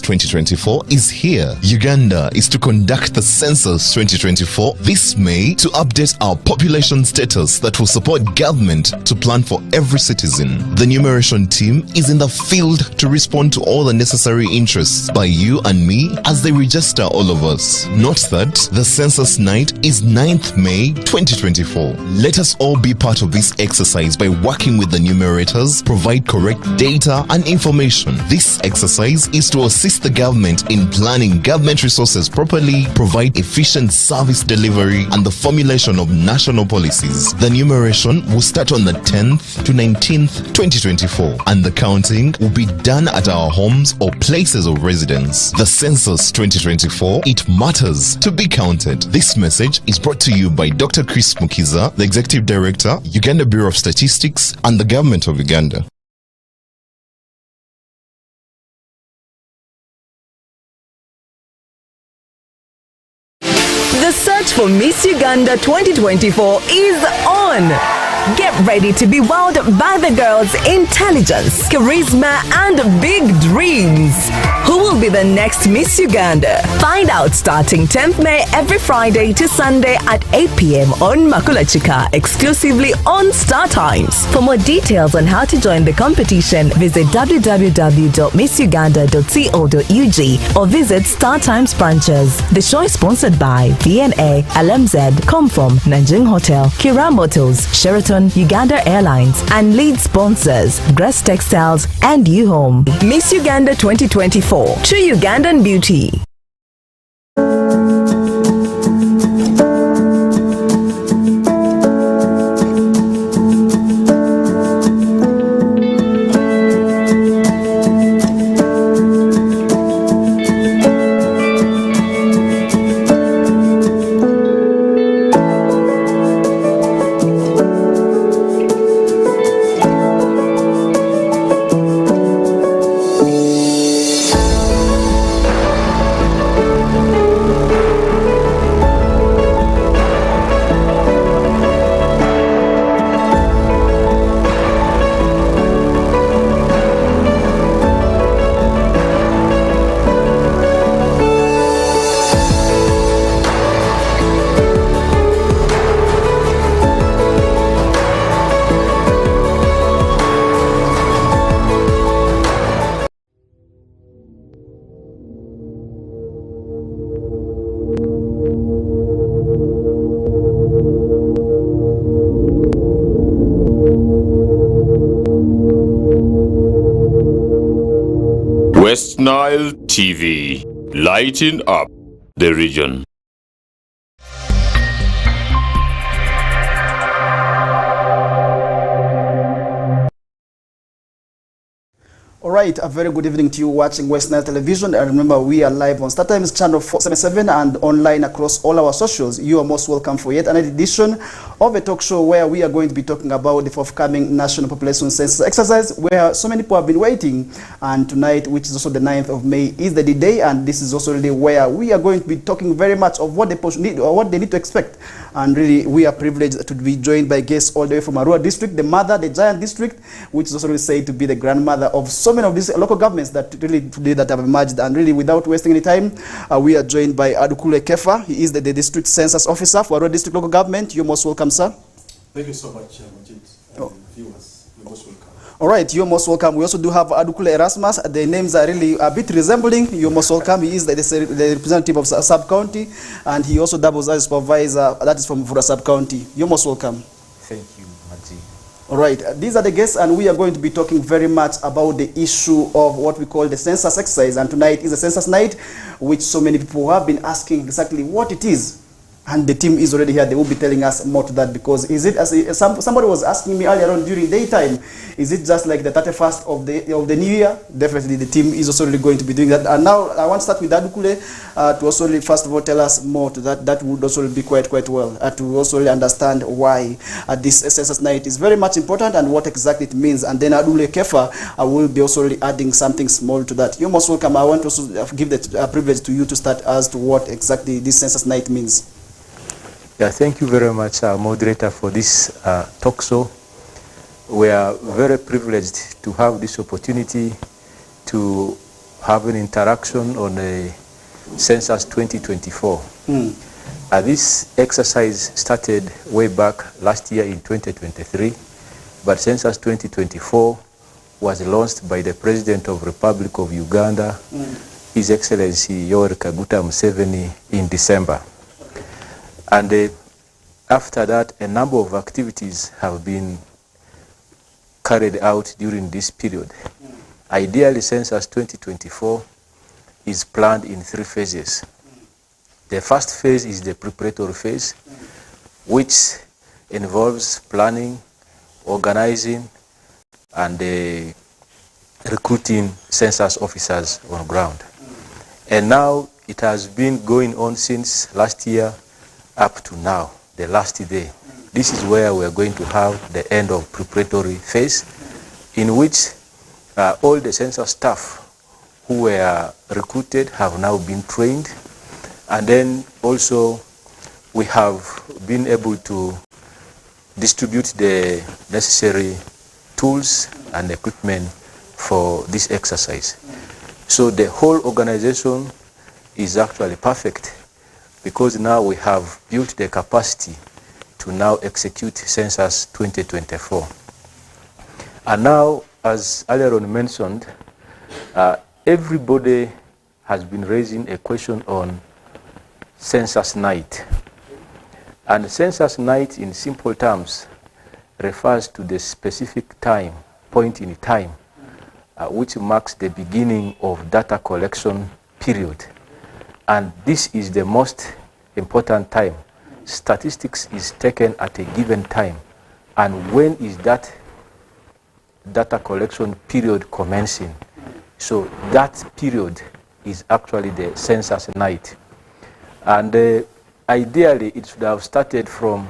Census 2024 is here. Uganda is to conduct the Census 2024 this May to update our population status that will support government to plan for every citizen. The numeration team is in the field to respond to all the necessary interests by you and me as they register all of us. Note that the Census night is 9th May 2024. Let us all be part of this exercise by working with the numerators, provide correct data and information. This exercise is to assist the government in planning government resources properly, provide efficient service delivery, and the formulation of national policies. The numeration will start on the 10th to 19th, 2024, and the counting will be done at our homes or places of residence. The Census 2024, it matters to be counted. This message is brought to you by Dr. Chris Mukiza, the Executive Director, Uganda Bureau of Statistics, and the Government of Uganda. The search for Miss Uganda 2024 is on. Get ready to be wowed by the girls' intelligence, charisma, and big dreams. Who will be the next Miss Uganda? Find out starting 10th May every Friday to Sunday at 8 p.m. on Makulachika, exclusively on Star Times. For more details on how to join the competition, visit www.missuganda.co.ug or visit Star Times branches. The show is sponsored by VNA, LMZ, Comform, Nanjing Hotel, Kira Motors, Sheraton, Uganda Airlines, and lead sponsors Grass Textiles and U-Home. Miss Uganda 2024, true Ugandan beauty. West Nile TV, lighting up the region. All right, a very good evening to you watching West Nile Television. And remember, we are live on StarTimes channel 477 and online across all our socials. You are most welcome for yet another edition of a talk show where we are going to be talking about the forthcoming National Population Census exercise, where so many people have been waiting. And tonight, which is also the 9th of May, is the day, and this is also really where we are going to be talking very much of what they need or what they need to expect. And really, we are privileged to be joined by guests all the way from Arua district, the mother, the giant district, which is also really said to be the grandmother of so many of these local governments that really today that have emerged. And really, without wasting any time, we are joined by Adukule Kefa. He is the district census officer for Arua district local government. You're most welcome, sir. Thank you so much, Majid. Viewers, you're most welcome. All right, you're most welcome. We also do have Adukule Erasmus. The names are really a bit resembling. You're most welcome. He is the representative of sub-county, and he also doubles as supervisor. That is from Vura sub-county. You're most welcome. Thank you, Majid. All right, these are the guests, and we are going to be talking very much about the issue of what we call the census exercise. And tonight is a census night, which so many people have been asking exactly what it is. And the team is already here. They will be telling us more to that, because is it, as somebody was asking me earlier on during daytime, is it just like the 31st of the new year? Definitely the team is also really going to be doing that. And now I want to start with Adukule to also really, first of all, tell us more to that. That would also be quite well to also really understand why this census night is very much important and what exactly it means. And then Adukule Kefa will be also really adding something small to that. You're most welcome. I want to also give the privilege to you to start as to what exactly this census night means. Yeah, thank you very much, moderator, for this talk show. We are very privileged to have this opportunity to have an interaction on the Census 2024. This exercise started way back last year in 2023, but Census 2024 was launched by the President of the Republic of Uganda, His Excellency Yoweri Kaguta Museveni, in December. And after that, a number of activities have been carried out during this period. Ideally, Census 2024 is planned in 3 phases. The first phase is the preparatory phase, which involves planning, organizing, and recruiting census officers on ground. And now it has been going on since last year up to now, the last day. This is where we're going to have the end of preparatory phase, in which all the census staff who were recruited have now been trained. And then also we have been able to distribute the necessary tools and equipment for this exercise. So the whole organization is actually perfect, because now we have built the capacity to now execute Census 2024. And now, as earlier on mentioned, everybody has been raising a question on Census night. And Census night, in simple terms, refers to the specific time, point in time, which marks the beginning of data collection period. And this is the most important time. Statistics is taken at a given time. And when is that data collection period commencing? So that period is actually the census night. And ideally, it should have started from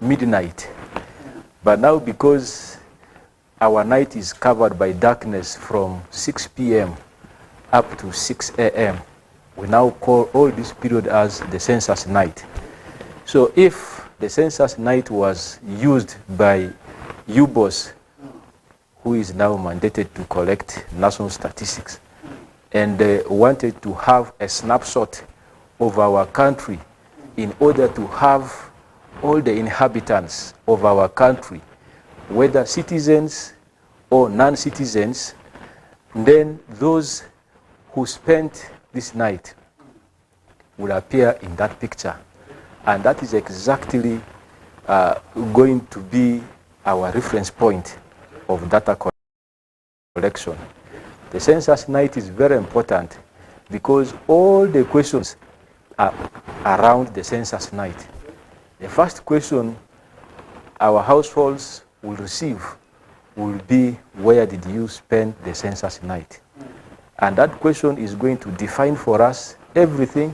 midnight. But now, because our night is covered by darkness from 6 p.m. up to 6 a.m., we now call all this period as the census night. So if the census night was used by UBOS, who is now mandated to collect national statistics, and wanted to have a snapshot of our country in order to have all the inhabitants of our country, whether citizens or non-citizens, then those who spent this night will appear in that picture. And that is exactly going to be our reference point of data collection. The census night is very important because all the questions are around the census night. The first question our households will receive will be, where did you spend the census night? And that question is going to define for us everything,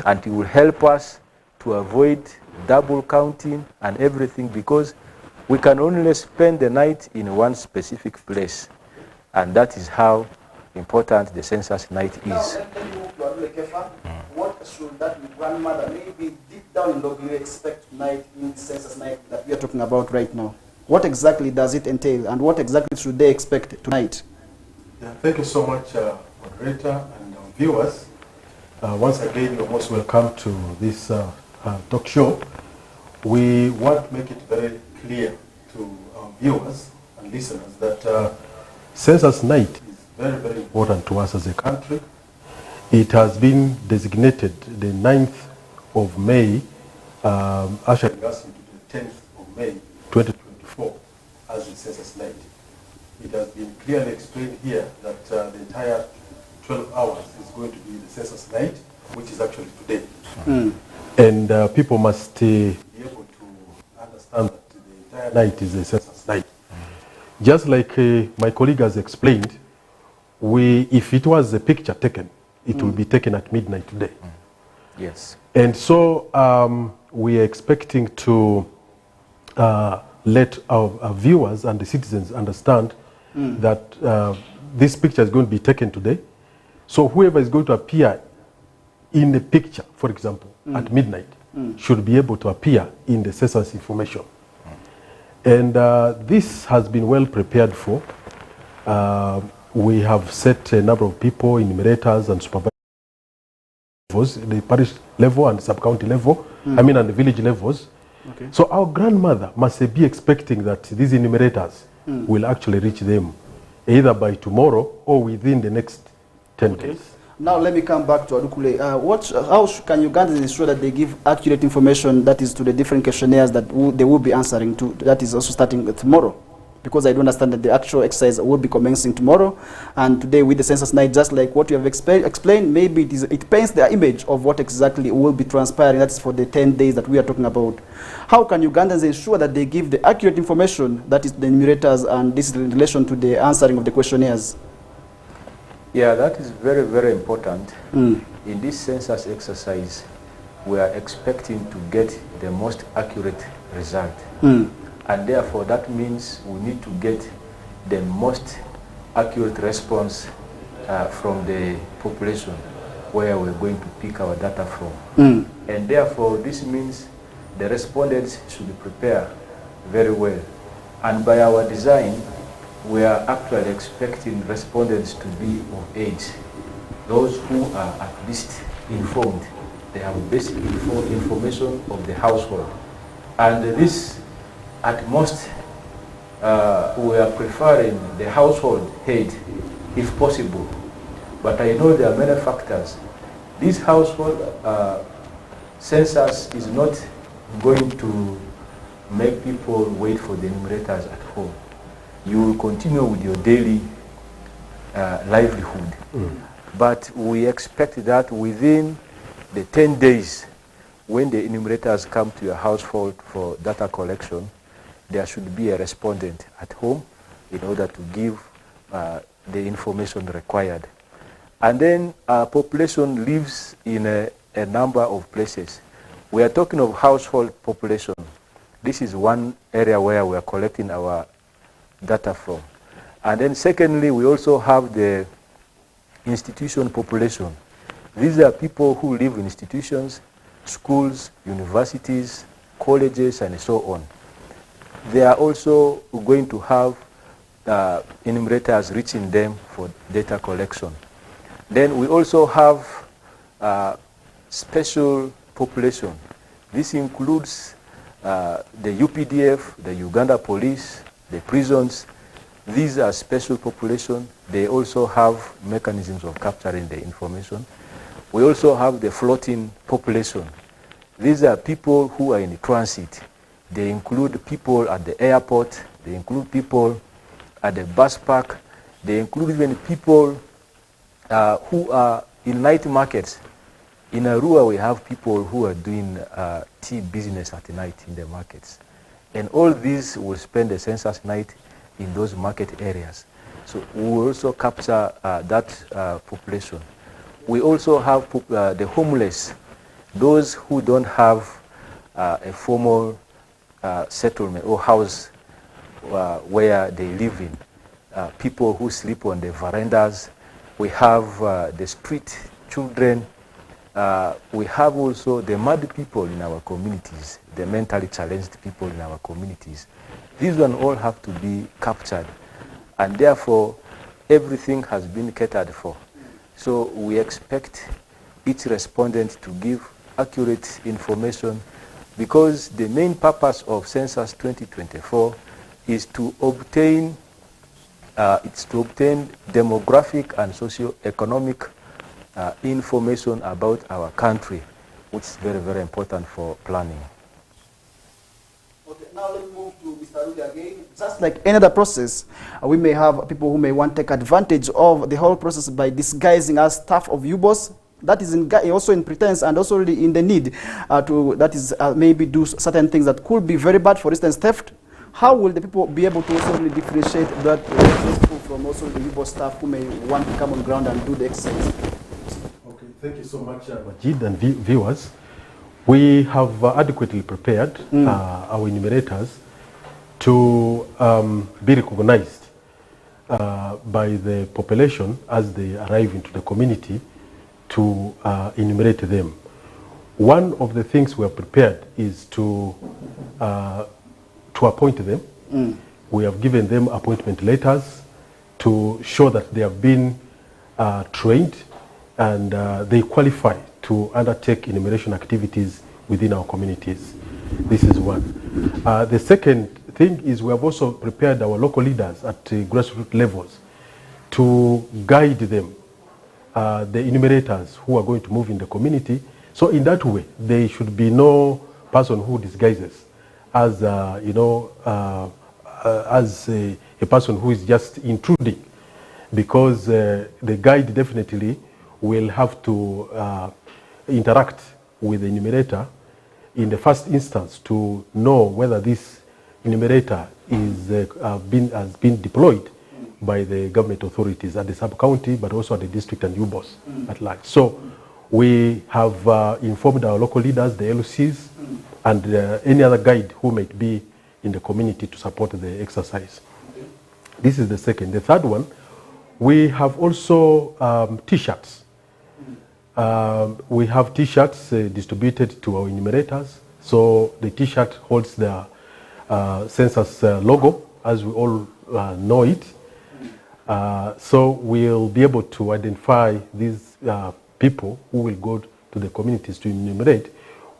and it will help us to avoid double counting and everything, because we can only spend the night in one specific place. And that is how important the census night is. What should that grandmother, maybe deep down in love, you expect tonight in the census night that we are talking about right now? What exactly does it entail, and what exactly should they expect tonight? Yeah, thank you so much, moderator and viewers. Once again, you're most welcome to this talk show. We want to make it very clear to our viewers and listeners that census night is very, very important to us as a country. It has been designated the 9th of May, ushering us into the 10th of May, 2024, as the census night. It has been clearly explained here that the entire 12 hours is going to be the census night, which is actually today. And people must be able to understand that the entire night is the census night. Just like my colleague has explained, if it was a picture taken, it will be taken at midnight today. Yes. And so we are expecting to let our viewers and the citizens understand that this picture is going to be taken today. So whoever is going to appear in the picture, for example, at midnight, should be able to appear in the census information. And this has been well prepared for. we have set a number of people, enumerators and supervisors, the parish level and sub-county level, I mean, and the village levels. Okay. So our grandmother must be expecting that these enumerators will actually reach them either by tomorrow or within the next 10 days. Now let me come back to Adukule. How can Ugandans ensure that they give accurate information that is to the different questionnaires that they will be answering to? That is also starting tomorrow. Because I do understand that the actual exercise will be commencing tomorrow, and today with the census night, just like what you have explained, maybe it paints the image of what exactly will be transpiring. That's for the 10 days that we are talking about. How can Ugandans ensure that they give the accurate information, that is the enumerators, and this is in relation to the answering of the questionnaires? Yeah, that is very, very important. In this census exercise, we are expecting to get the most accurate result. And therefore, that means we need to get the most accurate response from the population where we're going to pick our data from. And therefore, this means the respondents should prepare very well. And by our design, we are actually expecting respondents to be of age. Those who are at least informed. They have basic information of the household. And this, at most, we are preferring the household head, if possible. But I know there are many factors. This household census is not going to make people wait for the enumerators at home. You will continue with your daily livelihood. But we expect that within the 10 days, when the enumerators come to your household for data collection, there should be a respondent at home in order to give the information required. And then our population lives in a number of places. We are talking of household population. This is one area where we are collecting our data from. And then secondly, we also have the institution population. These are people who live in institutions, schools, universities, colleges, and so on. They are also going to have enumerators reaching them for data collection. Then we also have special population. This includes the UPDF, the Uganda Police, the prisons. These are special population. They also have mechanisms of capturing the information. We also have the floating population. These are people who are in transit. They include people at the airport. They include people at the bus park. They include even people who are in night markets. In Arua, we have people who are doing tea business at night in the markets. And all these will spend the census night in those market areas. So we will also capture that population. We also have the homeless, those who don't have a formal settlement or house where they live in. People who sleep on the verandas. We have the street children. We have also the mad people in our communities, the mentally challenged people in our communities. These one all have to be captured, and therefore everything has been catered for. So we expect each respondent to give accurate information, because the main purpose of Census 2024 is to obtain demographic and socio-economic information about our country, which is very, very important for planning. Okay, now let's move to Mr. Rudi again. Just like any other process, we may have people who may want to take advantage of the whole process by disguising as staff of UBOS. That is also in pretense and also really in the need to maybe do certain things that could be very bad, for instance, theft. How will the people be able to also really differentiate that people from also the UBOS staff who may want to come on ground and do the exercise? Okay, thank you so much, Majid and viewers. We have adequately prepared our enumerators to be recognized by the population as they arrive into the community to enumerate them. One of the things we are prepared is to appoint them. We have given them appointment letters to show that they have been trained and they qualify to undertake enumeration activities within our communities. This is one. The second thing is we have also prepared our local leaders at grassroots levels to guide them, the enumerators who are going to move in the community. So in that way, there should be no person who disguises as, as a person who is just intruding, because the guide definitely will have to interact with the enumerator in the first instance to know whether this enumerator is, has been deployed by the government authorities at the sub-county, but also at the district and UBOS at large. So we have informed our local leaders, the LCs, and any other guide who might be in the community to support the exercise. This is the second. The third one, we have also T-shirts. We have T-shirts distributed to our enumerators. So the T-shirt holds the census logo, as we all know it. So we'll be able to identify these people who will go to the communities to enumerate.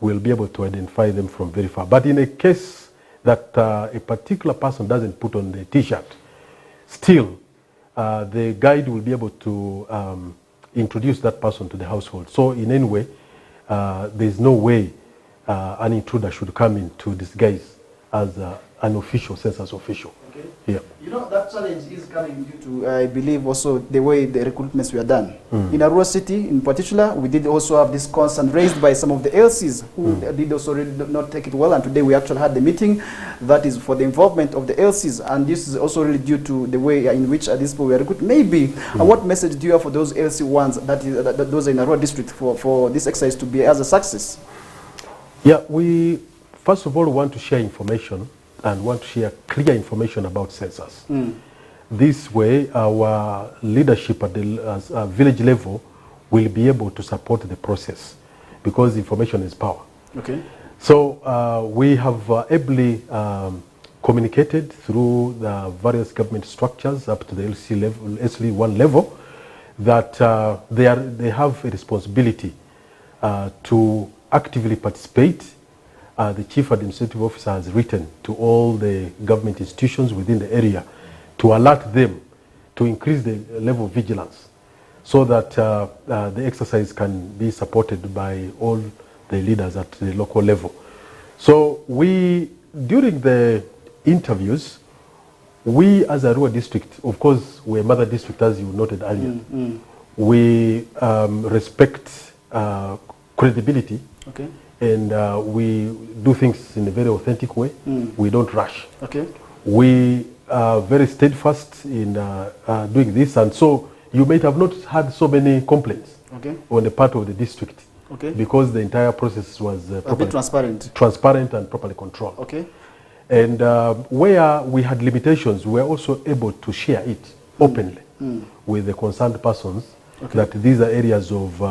We'll be able to identify them from very far. But in a case that a particular person doesn't put on the T-shirt, still the guide will be able to introduce that person to the household. So in any way, there's no way an intruder should come in to disguise as an official, census official. Okay. Yeah. You know, that challenge is coming due to, I believe, also the way the recruitments were done. In a rural city in particular, we did also have this concern raised by some of the LCs who did also really not take it well, and today we actually had the meeting that is for the involvement of the LCs, and this is also really due to the way in which these people were recruited. Maybe, what message do you have for those LC ones that those are in a rural district for this exercise to be as a success? Yeah, we first of all want to share information and want to share clear information about census. This way, our leadership at the village level will be able to support the process, because information is power. Okay. So we have ably communicated through the various government structures up to the LC level, SL1 level, that they have a responsibility to actively participate. The Chief Administrative Officer has written to all the government institutions within the area to alert them to increase the level of vigilance, so that the exercise can be supported by all the leaders at the local level. So we, during the interviews, we as a rural district, of course, we're a mother district, as you noted earlier. We respect credibility. Okay. And we do things in a very authentic way. We don't rush. Okay. We are very steadfast in doing this, and so you might have not had so many complaints on the part of the district, because the entire process was transparent and properly controlled. Okay. And where we had limitations, we were also able to share it openly with the concerned persons, that these are areas of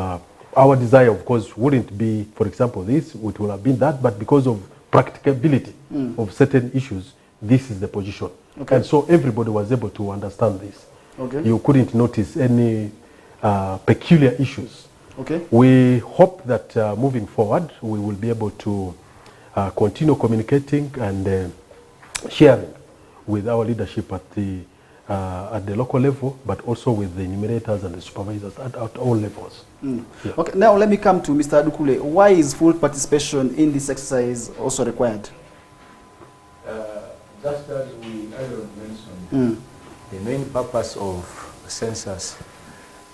our desire, of course, wouldn't be, for example, this, it would have been that, but because of practicability of certain issues, this is the position. Okay. And so everybody was able to understand this. Okay. You couldn't notice any peculiar issues. Okay. We hope that moving forward, we will be able to continue communicating and sharing with our leadership at the local level, but also with the enumerators and the supervisors at all levels. Yeah. Okay, now let me come to Mr. Adukule. Why is full participation in this exercise also required? Just as we earlier mentioned, the main purpose of census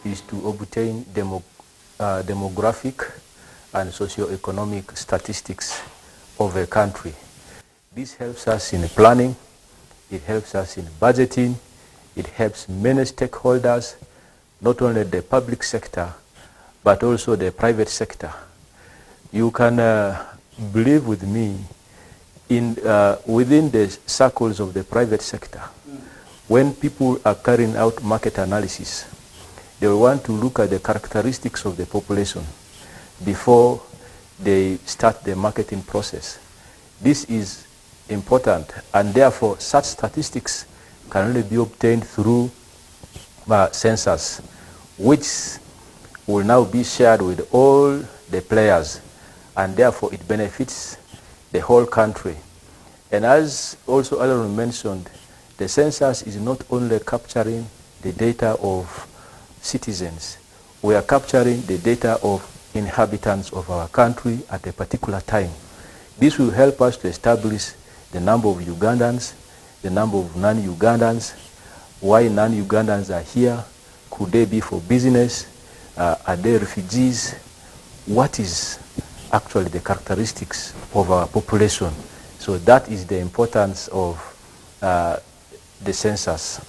is to obtain demographic and socio-economic statistics of a country. This helps us in planning, it helps us in budgeting, it helps many stakeholders, not only the public sector, but also the private sector. You can believe with me, within the circles of the private sector, when people are carrying out market analysis, they want to look at the characteristics of the population before they start the marketing process. This is important, and therefore such statistics can only be obtained through census, which will now be shared with all the players, and therefore it benefits the whole country. And as also Aaron mentioned, the census is not only capturing the data of citizens, we are capturing the data of inhabitants of our country at a particular time. This will help us to establish the number of Ugandans, the number of non-Ugandans, why non-Ugandans are here, could they be for business, are they refugees, what is actually the characteristics of our population. So that is the importance of the census.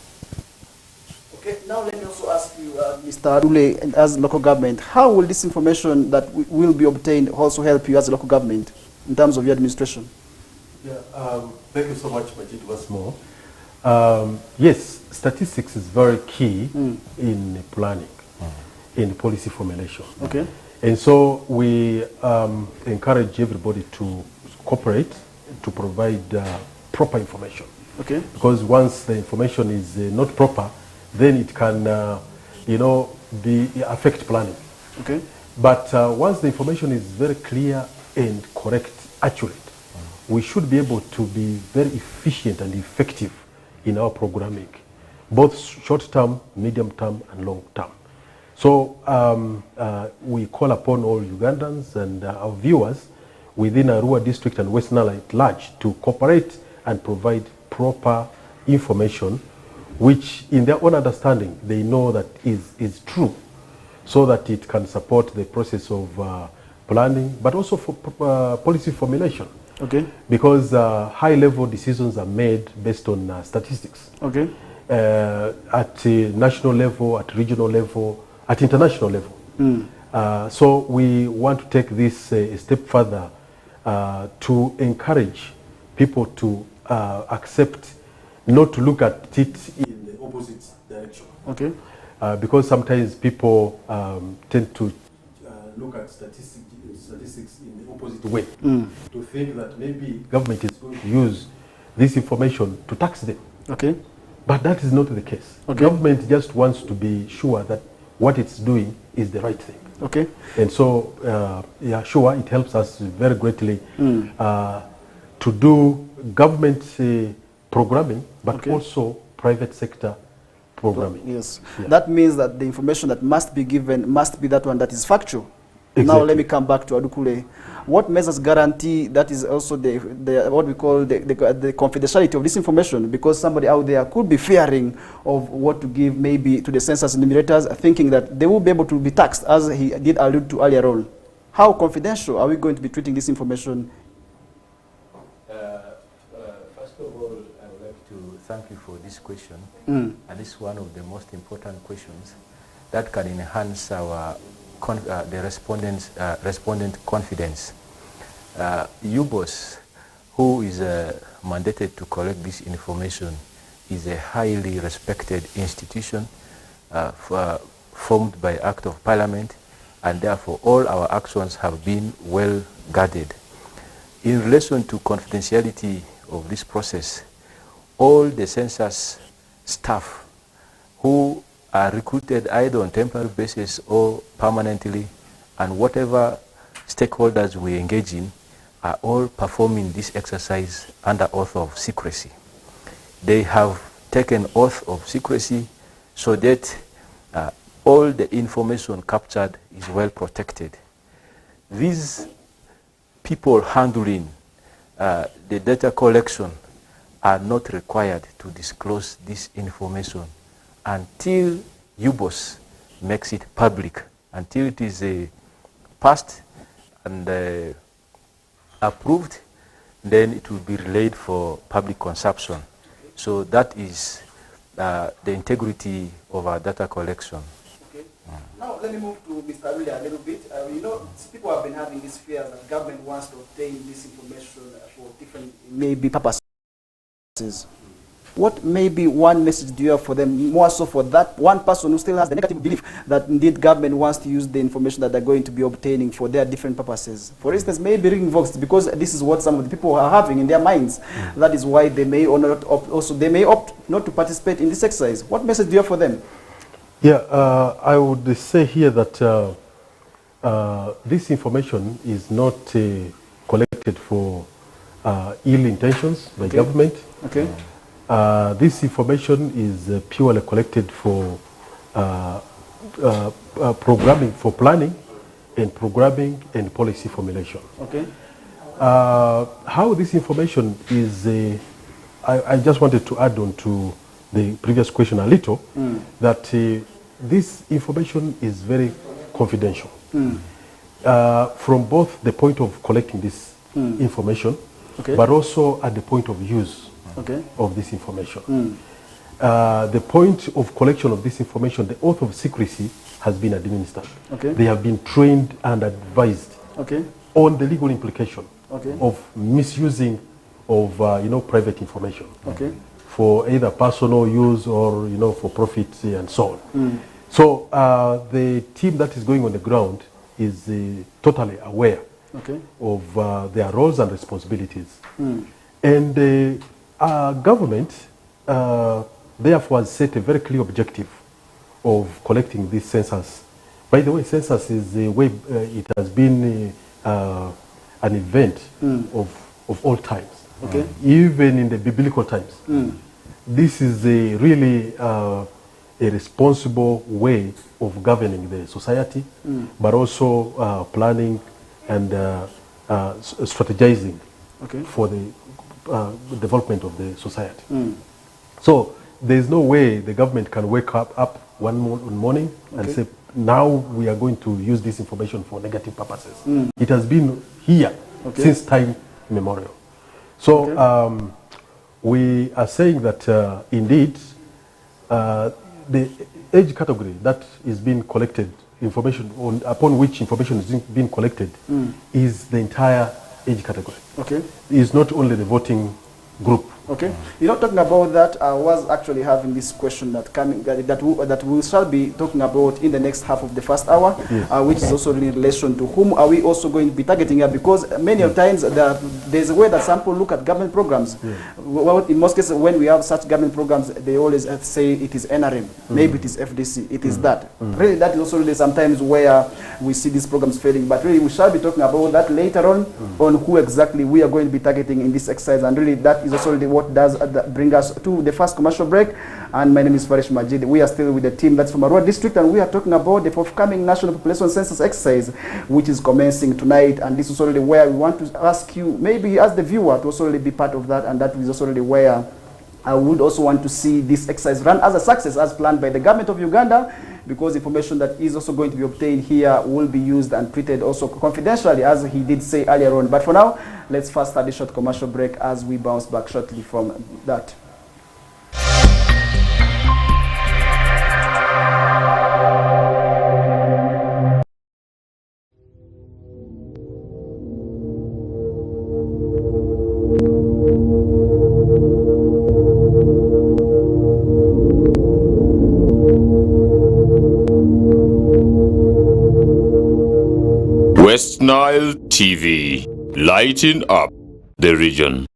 Okay, now let me also ask you, Mr. Adule, as local government, how will this information that will be obtained also help you as a local government in terms of your administration? Yeah, thank you so much, Majid, once more. Yes, statistics is very key in planning, in policy formulation. Okay. And so we encourage everybody to cooperate to provide proper information. Okay. Because once the information is not proper, then it can, affect planning. Okay. But once the information is very clear and correct, accurate, we should be able to be very efficient and effective in our programming, both short-term, medium-term, and long-term. So we call upon all Ugandans and our viewers within Arua district and West Nile at large to cooperate and provide proper information, which in their own understanding they know that is true, so that it can support the process of planning, but also for policy formulation. Okay. Because high-level decisions are made based on statistics. Okay. At national level, at regional level, at international level. So we want to take this a step further to encourage people to accept, not to look at it in the opposite direction. Okay. Because sometimes people tend to look at statistics in the opposite way, to think that maybe government is going to use this information to tax them. Okay. But that is not the case. Okay. Government just wants to be sure that what it's doing is the right thing. Okay. And so, yeah, sure, it helps us very greatly to do government programming, but Okay. also private sector programming. Yes. Yeah. That means that the information that must be given must be that one that is factual. Now Exactly. let me come back to Adukule. What measures guarantee that is also the what we call the confidentiality of this information? Because somebody out there could be fearing of what to give maybe to the census enumerators, thinking that they will be able to be taxed, as he did allude to earlier on. How confidential are we going to be treating this information? First of all, I would like to thank you for this question. And it's one of the most important questions that can enhance our the respondent confidence. UBOS, who is mandated to collect this information, is a highly respected institution formed by Act of Parliament, and therefore all our actions have been well guarded. In relation to confidentiality of this process, all the census staff who are recruited either on temporary basis or permanently, and whatever stakeholders we engage in, are all performing this exercise under oath of secrecy. They have taken oath of secrecy so that all the information captured is well protected. These people handling the data collection are not required to disclose this information until UBOS makes it public, until it is passed and approved, then it will be relayed for public consumption. So that is the integrity of our data collection. Okay. Now let me move to Mr. Adule a little bit. People have been having this fear that government wants to obtain this information for different maybe purposes. What maybe one message do you have for them, more so for that one person who still has the negative belief that indeed government wants to use the information that they're going to be obtaining for their different purposes? For instance, maybe ring votes, because this is what some of the people are having in their minds. That is why they may or not opt, also they may opt not to participate in this exercise. What message do you have for them? Yeah, I would say here that this information is not collected for ill intentions by government. Okay. This information is purely collected for programming, for planning and programming and policy formulation. Okay. How this information is, I just wanted to add on to the previous question a little, that this information is very confidential. From both the point of collecting this information, but also at the point of use of this information. The point of collection of this information, the oath of secrecy has been administered. They have been trained and advised on the legal implication of misusing of private information for either personal use or for profit and so on. So the team that is going on the ground is totally aware of their roles and responsibilities. And the government therefore has set a very clear objective of collecting this census. By the way, census is a way, it has been an event of all times. Even in the biblical times. This is really a responsible way of governing the society, but also planning and strategizing for the development of the society. So there's no way the government can wake up one morning and say, now we are going to use this information for negative purposes. It has been here since time immemorial. So we are saying that indeed the age category that is being collected, information upon which information is being collected, is the entire age category. It's not only the voting group. Talking about that, I was actually having this question that we shall be talking about in the next half of the first hour, which is also in relation to whom are we also going to be targeting here, because many of times there's a way that some people look at government programs. Well, in most cases, when we have such government programs, they always say it is NRM, maybe it is FDC, it is that. Really, that is also really sometimes where we see these programs failing, but really we shall be talking about that later on who exactly we are going to be targeting in this exercise, and really that is also really what does bring us to the first commercial break. And my name is Farish Majid. We are still with the team that's from Arua District, and we are talking about the forthcoming National Population Census exercise, which is commencing tonight. And this is already where we want to ask you, maybe as the viewer, to also really be part of that, and that is also really where I would also want to see this exercise run as a success as planned by the government of Uganda, because information that is also going to be obtained here will be used and treated also confidentially, as he did say earlier on. But for now, let's first start a short commercial break as we bounce back shortly from that. West Nile TV, lighting up the region.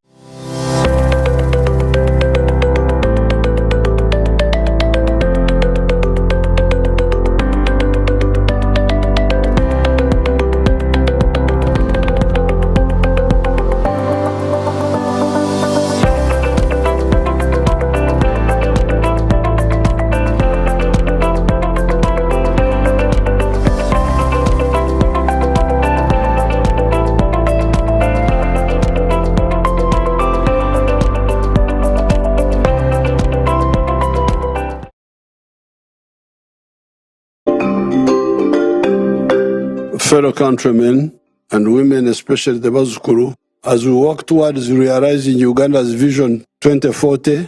Fellow countrymen and women, especially the Bazukuru, as we work towards realizing Uganda's Vision 2040,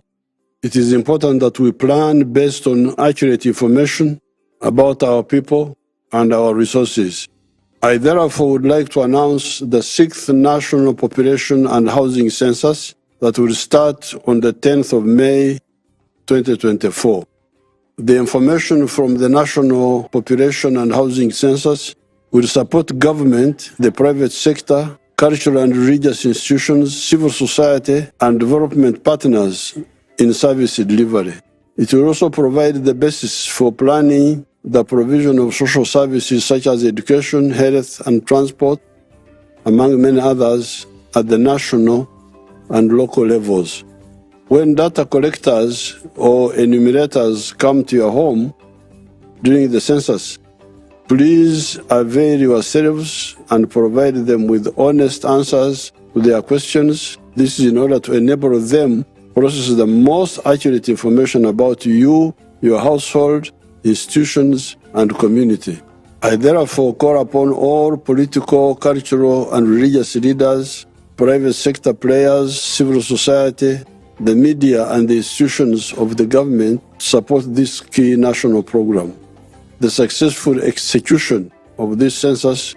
it is important that we plan based on accurate information about our people and our resources. I therefore would like to announce the 6th National Population and Housing Census that will start on the 10th of May 2024. The information from the National Population and Housing Census will support government, the private sector, cultural and religious institutions, civil society, and development partners in service delivery. It will also provide the basis for planning the provision of social services such as education, health, and transport, among many others, at the national and local levels. When data collectors or enumerators come to your home during the census, please avail yourselves and provide them with honest answers to their questions. This is in order to enable them to process the most accurate information about you, your household, institutions, and community. I therefore call upon all political, cultural, and religious leaders, private sector players, civil society, the media, and the institutions of the government to support this key national program. The successful execution of this census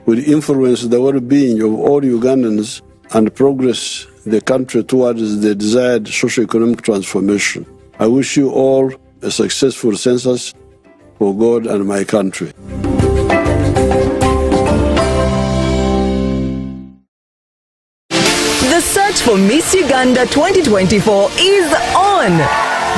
will influence the well-being of all Ugandans and progress the country towards the desired socio-economic transformation. I wish you all a successful census for God and my country. The search for Miss Uganda 2024 is on.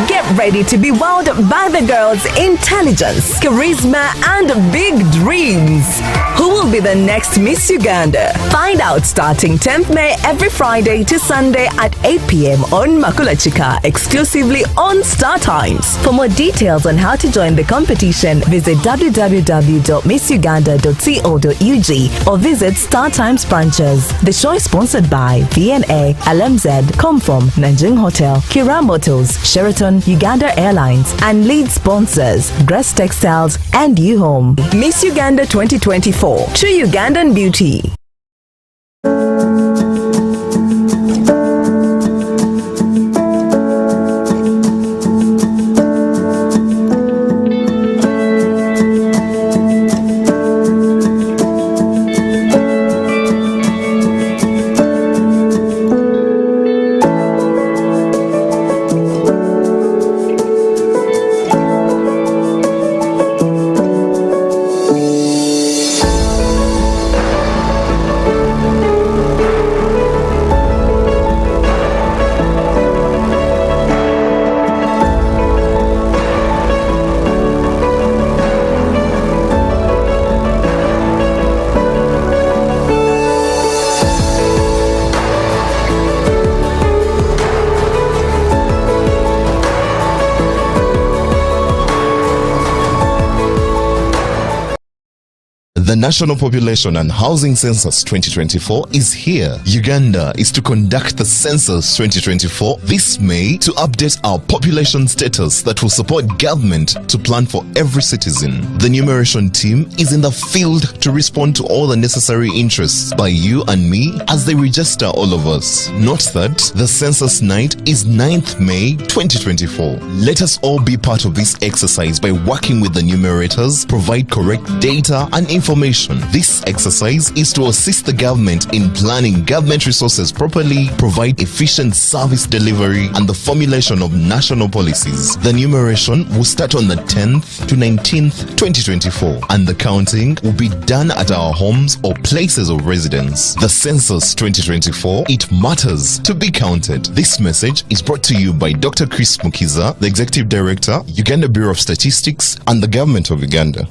Get ready to be wowed by the girls' intelligence, charisma, and big dreams. Who will be the next Miss Uganda? Find out starting 10th May every Friday to Sunday at 8 p.m. on Makulachika, exclusively on Star Times. For more details on how to join the competition, visit www.missuganda.co.ug or visit Star Times branches. The show is sponsored by VNA, LMZ, Comform, Nanjing Hotel, Kira Motors, Sheraton, Uganda Airlines, and lead sponsors Grass Textiles and U-Home. Miss Uganda 2024, True Ugandan Beauty. The National Population and Housing Census 2024 is here. Uganda is to conduct the Census 2024 this May to update our population status that will support government to plan for every citizen. The numeration team is in the field to respond to all the necessary interests by you and me as they register all of us. Note that the Census night is 9th May 2024. Let us all be part of this exercise by working with the numerators, provide correct data and information. This exercise is to assist the government in planning government resources properly, provide efficient service delivery, and the formulation of national policies. The numeration will start on the 10th to 19th, 2024, and the counting will be done at our homes or places of residence. The Census 2024, it matters to be counted. This message is brought to you by Dr. Chris Mukiza, the Executive Director, Uganda Bureau of Statistics, and the Government of Uganda.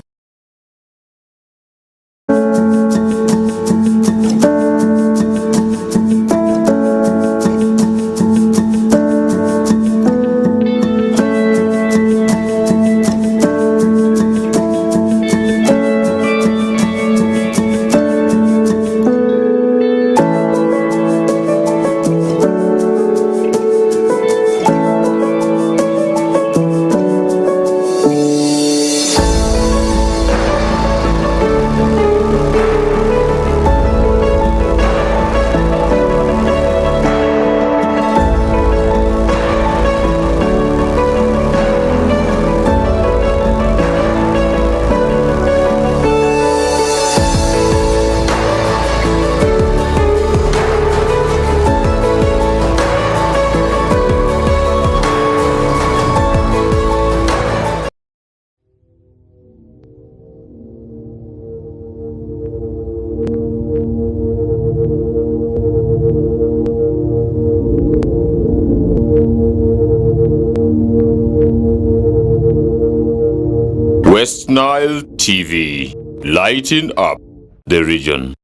West Nile TV, lighting up the region.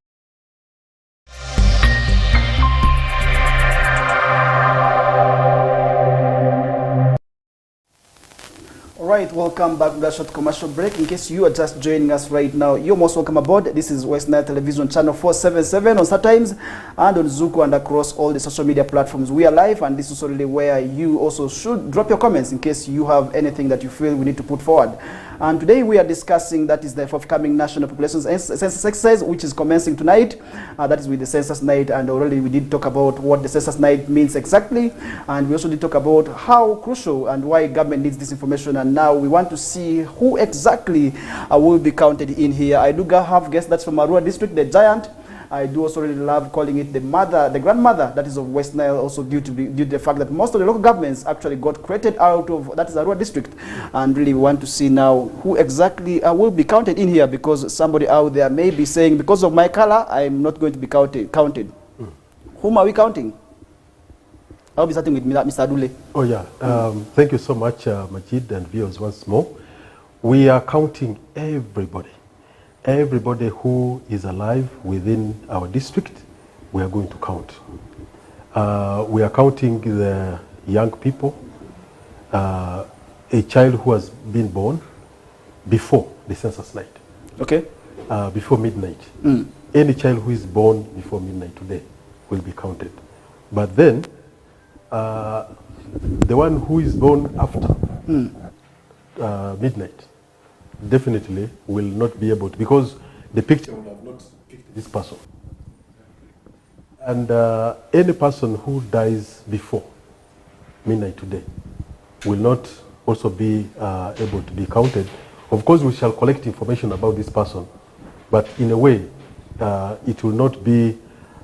Right, welcome back to that short commercial break. In case you are just joining us right now, you're most welcome aboard. This is West Nile Television channel 477 on StarTimes and on Zuku and across all the social media platforms. We are live, and this is really where you also should drop your comments in case you have anything that you feel we need to put forward. And today we are discussing, that is the forthcoming National Population Census exercise, which is commencing tonight. That is with the Census Night, and already we did talk about what the Census Night means exactly, and we also did talk about how crucial and why government needs this information. And now we want to see who exactly will be counted in here. I do have guests that's from Arua district, the giant. I do also really love calling it the mother, the grandmother, that is of West Nile, also due to the fact that most of the local governments actually got created out of, that is Arua district. And really we want to see now who exactly will be counted in here, because somebody out there may be saying, because of my color, I'm not going to be counted. Whom are we counting? I'll be starting with Mr. Adule. Oh yeah, thank you so much, Majid and viewers once more. We are counting everybody. Everybody who is alive within our district, we are going to count. We are counting the young people, a child who has been born before the census night. Okay. Before midnight. Any child who is born before midnight today will be counted. But then, the one who is born after midnight definitely will not be able to, because the picture will have not picked this person. And any person who dies before midnight today will not also be able to be counted. Of course, we shall collect information about this person, but in a way, it will not be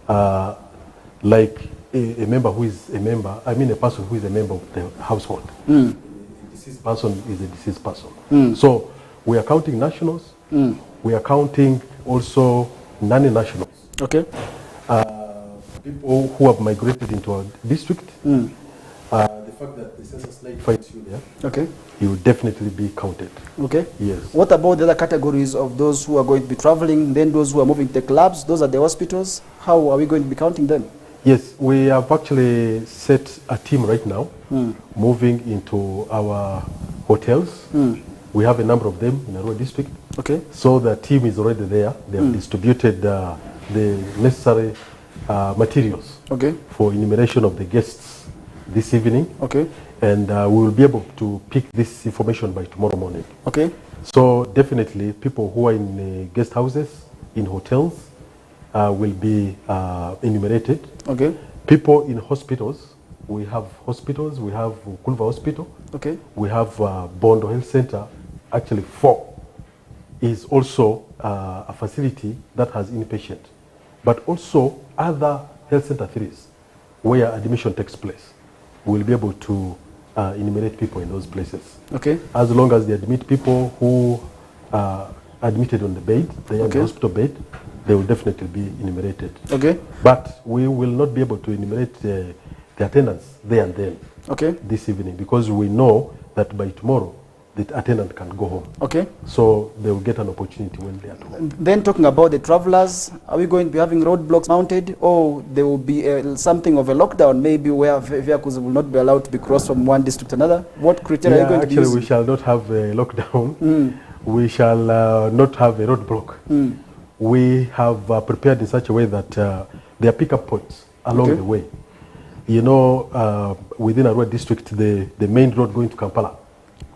like a member who is a member, I mean a person who is a member of the household. A deceased person is a deceased person. So we are counting nationals, we are counting also non-nationals. Okay. People who have migrated into our district. The fact that the census night finds you there, okay, you will definitely be counted. Okay. Yes. What about the other categories of those who are going to be traveling, then those who are moving to the clubs, those are the hospitals? How are we going to be counting them? Yes, we have actually set a team right now moving into our hotels. We have a number of them in Arua district. Okay. So the team is already there. They have distributed the necessary materials for enumeration of the guests this evening. Okay. And we will be able to pick this information by tomorrow morning. Okay. So definitely people who are in guest houses, in hotels, will be enumerated. Okay. People in hospitals, we have hospitals, we have Kulva Hospital. Okay. We have Bondo Health Center, actually 4, is also a facility that has inpatient, but also other health center 3s where admission takes place. We'll be able to enumerate people in those places. Okay. As long as they admit people who are admitted on the bed, they are in the hospital bed, they will definitely be enumerated. Okay. But we will not be able to enumerate the attendance there and then. Okay. This evening, because we know that by tomorrow the attendant can go home. Okay. So they will get an opportunity when they are at home. Then talking about the travelers, are we going to be having roadblocks mounted, or there will be something of a lockdown, maybe where vehicles will not be allowed to be crossed from one district to another? What criteria are you going to be using? Actually, we shall not have a lockdown. We shall not have a roadblock. We have prepared in such a way that there are pickup points along the way. You know, within Arua district, the main road going to Kampala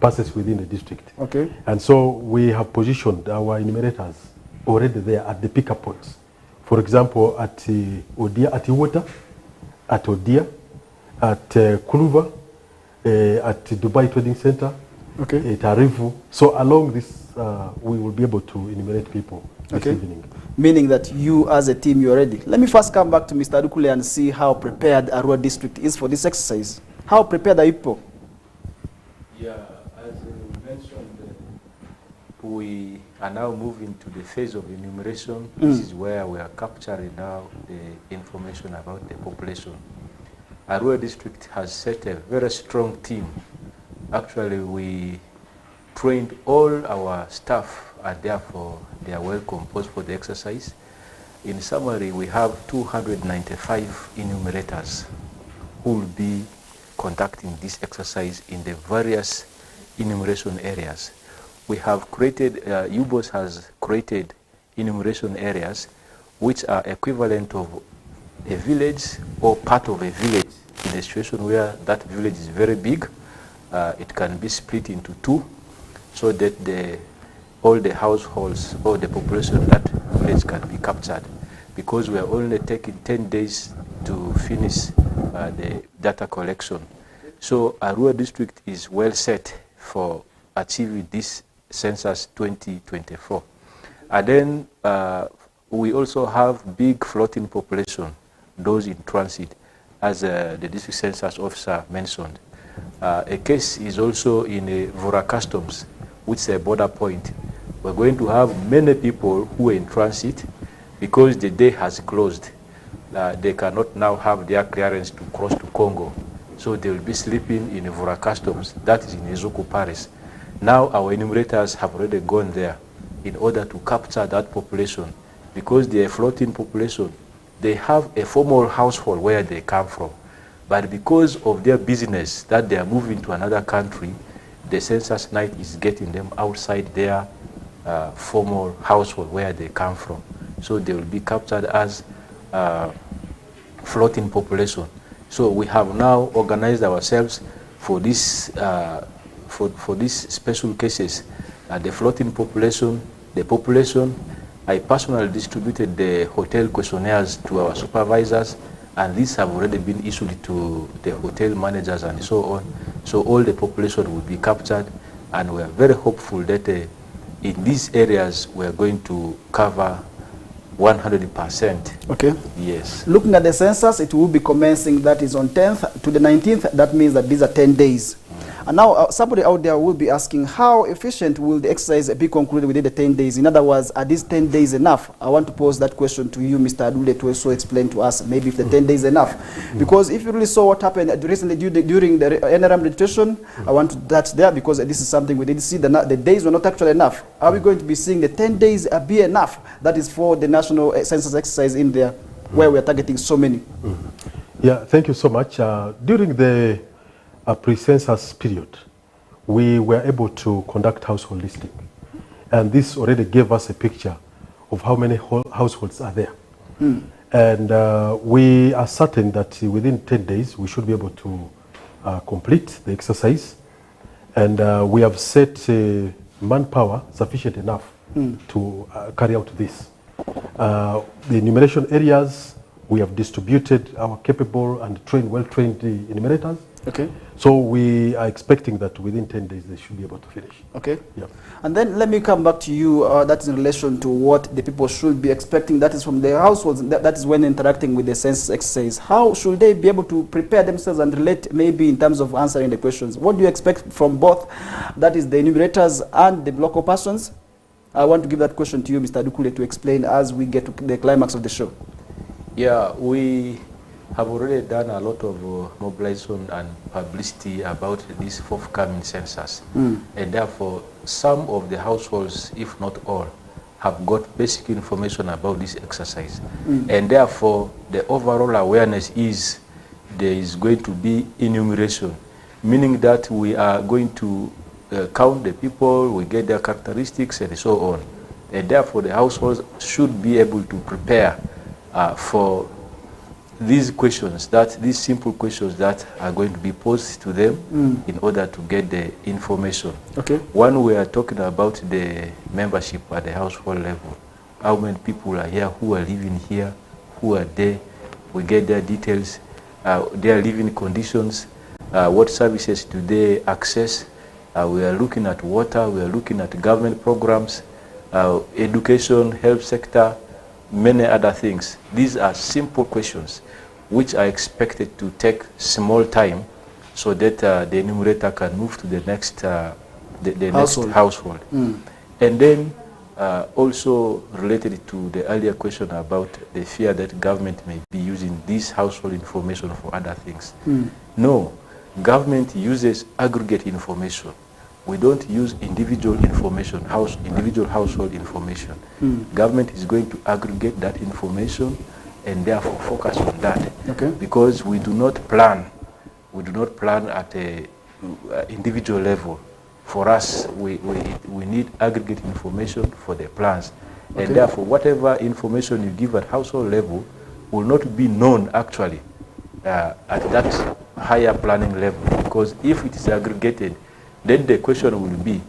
passes within the district. Okay. And so we have positioned our enumerators already there at the pickup points. For example, at Odia, at Iwota, at Odia, at Kuluva, at Dubai Trading Center, at Arivu. So along this, we will be able to enumerate people this evening. Meaning that you as a team, you're ready. Let me first come back to Mr. Adukule and see how prepared Arua district is for this exercise. How prepared are you people? Yeah, as you mentioned, we are now moving to the phase of enumeration. This is where we are capturing now the information about the population. Arua district has set a very strong team. Actually, we trained all our staff, and therefore they are well composed for the exercise. In summary, we have 295 enumerators who will be conducting this exercise in the various enumeration areas. We have created, UBOS has created enumeration areas which are equivalent of a village or part of a village. In a situation where that village is very big, it can be split into two so that all the households or the population of that village can be captured, because we are only taking 10 days to finish the data collection. So Arua district is well set for achieving this census 2024. And then we also have big floating population, those in transit, as the district census officer mentioned. A case is also in Vora Customs, which is a border point. We're going to have many people who are in transit because the day has closed. They cannot now have their clearance to cross to Congo. So they will be sleeping in Vora Customs, that is in Ezuku Paris. Now our enumerators have already gone there in order to capture that population, because they are floating population. They have a formal household where they come from, but because of their business that they are moving to another country, the census night is getting them outside their formal household where they come from. So they will be captured as floating population. So we have now organized ourselves for this for these special cases. The floating population, the population. I personally distributed the hotel questionnaires to our supervisors, and these have already been issued to the hotel managers and so on. So all the population will be captured, and we are very hopeful that in these areas we are going to cover 100%. Okay. Yes. Looking at the census, it will be commencing, that is on 10th to the 19th. That means that these are 10 days. And now somebody out there will be asking, how efficient will the exercise be concluded within the 10 days? In other words, are these 10 days enough? I want to pose that question to you, Mr. Adule, to also explain to us maybe if the 10 days enough. Because if you really saw what happened recently during the NRM registration, I want to touch there, because this is something we did see, the days were not actually enough. Are we going to be seeing the 10 days be enough? That is for the national census exercise in there, where we are targeting so many. Yeah, thank you so much. During the pre-census period, we were able to conduct household listing. And this already gave us a picture of how many households are there. And we are certain that within 10 days, we should be able to complete the exercise. And we have set manpower sufficient enough to carry out this. The enumeration areas, we have distributed our capable and well-trained enumerators. Okay. So we are expecting that within 10 days they should be able to finish. Okay. Yeah. And then let me come back to you. That is in relation to what the people should be expecting. That is from their households. That is when interacting with the census exercise. How should they be able to prepare themselves and relate, maybe in terms of answering the questions? What do you expect from both, that is the enumerators and the local persons? I want to give that question to you, Mr. Dukule, to explain as we get to the climax of the show. Yeah, we have already done a lot of mobilization and publicity about this forthcoming census. And therefore, some of the households, if not all, have got basic information about this exercise. And therefore, the overall awareness is there is going to be enumeration, meaning that we are going to count the people, we get their characteristics and so on. And therefore, the households should be able to prepare for these questions, these simple questions that are going to be posed to them in order to get the information. Okay. One, we are talking about the membership at the household level. How many people are here, who are living here, who are there. We get their details, their living conditions, what services do they access. We are looking at water, we are looking at government programs, education, health sector, many other things. These are simple questions which are expected to take small time so that the enumerator can move to the next household. And then also related to the earlier question about the fear that government may be using this household information for other things. No, government uses aggregate information. we don't use individual information, individual household information. Government is going to aggregate that information and therefore focus on that. Okay. Because we do not plan at a individual level. For us, we need aggregate information for the plans. Okay. And therefore, whatever information you give at household level will not be known actually at that higher planning level. Because if it is aggregated, then the question will be,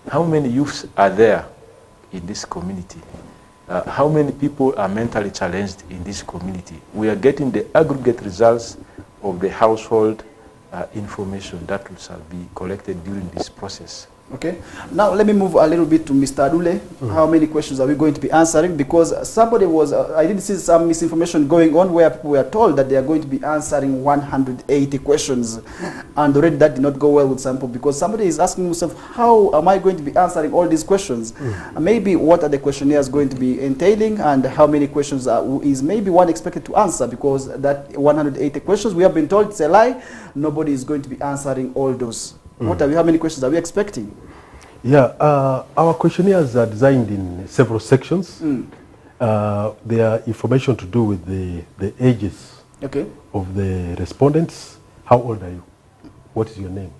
how many youths are there in this community? How many people are mentally challenged in this community? We are getting the aggregate results of the household information that shall be collected during this process. Okay. Now let me move a little bit to Mr. Adule. How many questions are we going to be answering? Because somebody was, I did see some misinformation going on where people were told that they are going to be answering 180 questions. And already that did not go well with some people because somebody is asking himself, how am I going to be answering all these questions? Maybe what are the questionnaires going to be entailing and how many questions is maybe one expected to answer, because that 180 questions, we have been told it's a lie. Nobody is going to be answering all those. How many questions are we expecting? Yeah, our questionnaires are designed in several sections. There are information to do with the ages of the respondents. How old are you? What is your name?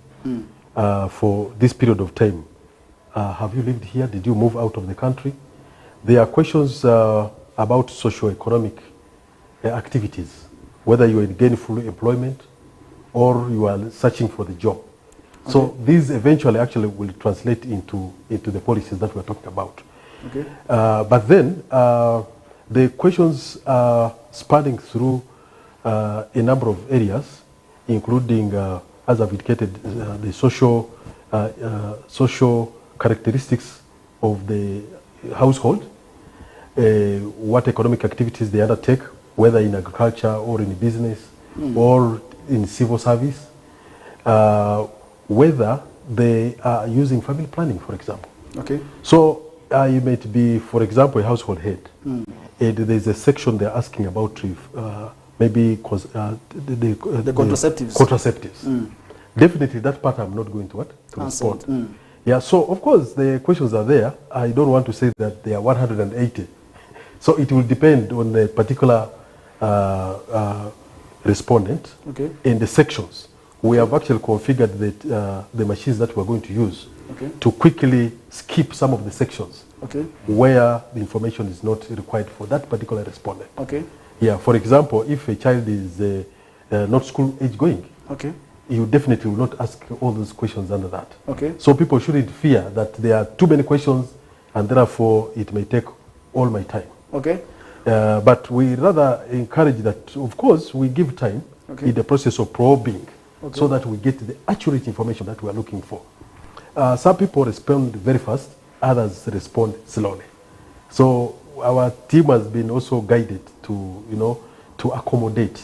For this period of time, have you lived here? Did you move out of the country? There are questions about socio-economic activities, whether you are in gainful employment or you are searching for the job. So these eventually actually will translate into the policies that we're talking about. Okay. But then the questions are spanning through a number of areas, including, as I've indicated, the social characteristics of the household, what economic activities they undertake, whether in agriculture or in business or in civil service, whether they are using family planning, for example. Okay. So you might be, for example, a household head, and there's a section they're asking about maybe the contraceptives. Contraceptives. Definitely, that part I'm not going to respond. Yeah. So of course the questions are there. I don't want to say that they are 180. So it will depend on the particular respondent in the sections. We have actually configured the machines that we're going to use to quickly skip some of the sections where the information is not required for that particular respondent. Okay. Yeah, for example, if a child is not school age going, you definitely will not ask all those questions under that. Okay. So people shouldn't fear that there are too many questions and therefore it may take all my time. Okay. But we rather encourage that, of course, we give time in the process of probing. So that we get the accurate information that we are looking for. Some people respond very fast, others respond slowly. So our team has been also guided to accommodate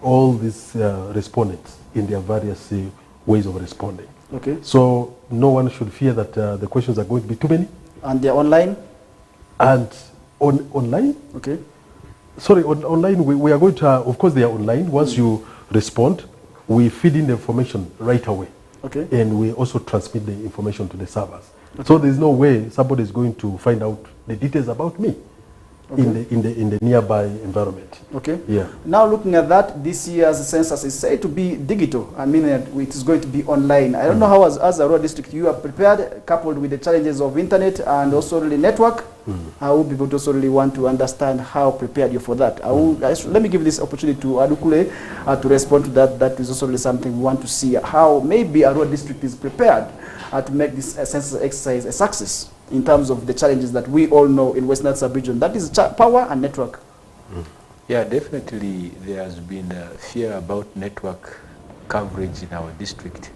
all these respondents in their various ways of responding. Okay. So no one should fear that the questions are going to be too many. And they're online? And online? Okay. Sorry, online we are going to, of course they are online. Once you respond, we feed in the information right away. Okay. And we also transmit the information to the servers. So there's no way somebody is going to find out the details about me in the nearby environment. Okay. Yeah. Now looking at that, this year's census is said to be digital. I mean, it is going to be online. I don't know how, as a rural district, you are prepared, coupled with the challenges of internet and also really network. I will be able to also really want to understand how prepared you're for that. Let me give this opportunity to Adukule to respond to that. That is also really something we want to see, how maybe a rural district is prepared to make this census exercise a success in terms of the challenges that we all know in Western sub-region. That is power and network. Yeah, definitely there has been fear about network coverage in our district.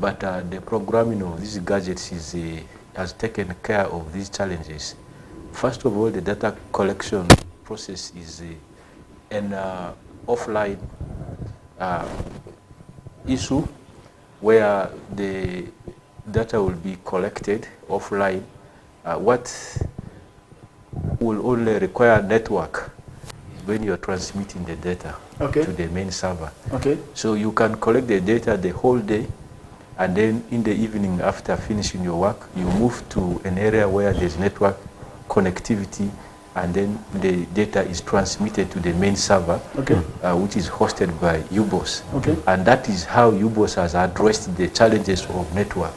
But the programming of these gadgets has taken care of these challenges. First of all, the data collection process is an offline issue where the data will be collected offline. What will only require network is when you're transmitting the data to the main server. Okay. So you can collect the data the whole day and then in the evening after finishing your work, you move to an area where there's network connectivity, and then the data is transmitted to the main server, which is hosted by UBOS. And that is how UBOS has addressed the challenges of network.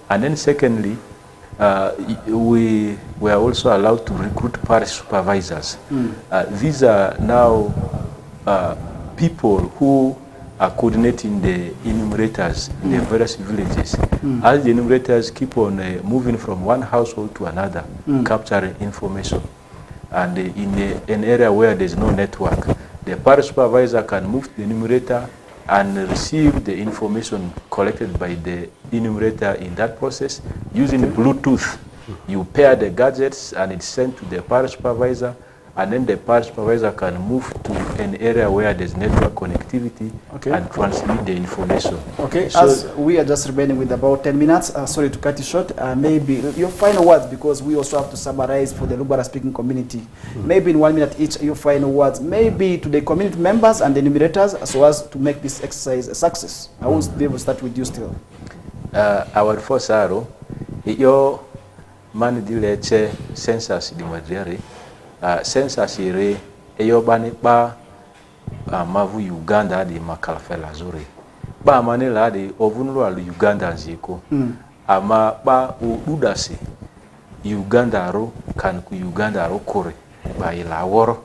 And then secondly, we were also allowed to recruit parish supervisors. These are now people who are coordinating the enumerators in the various villages. As the enumerators keep on moving from one household to another, capturing information. And in an area where there's no network, the parish supervisor can move to the enumerator and receive the information collected by the enumerator in that process using Bluetooth. You pair the gadgets and it's sent to the parish supervisor, and then the parish supervisor can move to an area where there's network connectivity and transmit the information. So as we are just remaining with about 10 minutes, sorry to cut you short, maybe your final words, because we also have to summarize for the Lugara speaking community. Maybe in 1 minute each, your final words, maybe to the community members and the enumerators, so as to make this exercise a success. I will be able to start with you still. Our first arrow, your man dileche census di Madrid. Census ire eyobani ba mavu Uganda di makalafela zuri ba manela di ovunlo alu Uganda nziko ama ba ududasi Uganda ro kan ku Uganda ro kore ba ila woro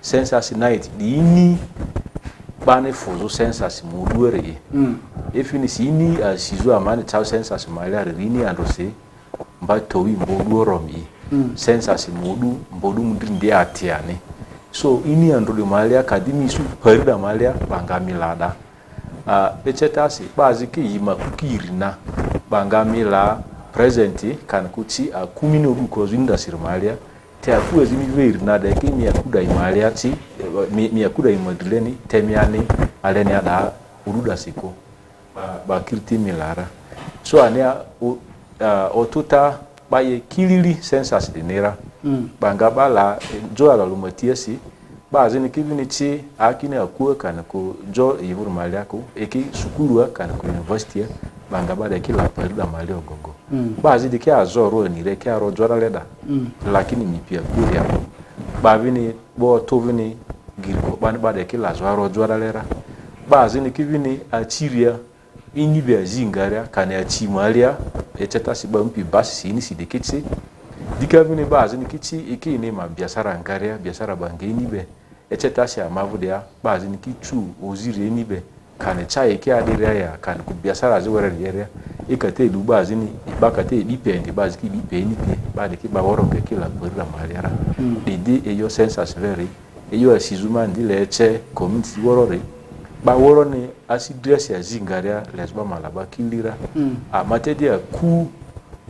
census night di ini bane fozo census muduere efini sini asizo amane cha census malia rini andose mba towi mboduoromi census mbodu mudindi atiane so ini andro malia kadimi su perda malia bangamilada pechetasi baziki yima kukirina bangamila presenti kan kuchi akumino because winda sirmalia te akuwezi miverina de kimi yakuda imalia ti mi yakuda imadileni temiani aleni ada uruda siko ba kirti milara so ania otuta baye kilili census dinera bangaba la jo ala lumatiasi bazini kivini chi akine akuwa kana ko jo yivur maliako eki sukuru kana ko university bangaba de kila perda mali ogogo bazi de kia azoro ni re kia rojora leda lakini mipia kuria bavini bo tovini girko banba de kila azoro rojora lera bazini kivini achiria inibe azingaria kana achimalia eteta siba mpi basi sini sideketse dikavini bazini kichi ikini ma biasara ngaria biasara bangeni be eteta sia mavudia bazini kichu ozire nibe kana chaye ki adiria ya kana ku biasara ziwere area ikate du bazini bakate dipende baziki dipeni pe bade ki baworo ke kila burra maliara didi eyo census very eyo asizuma ndile eche community worore ba woro ni asidress ya zingaria lesba malaba kilira amatedia ku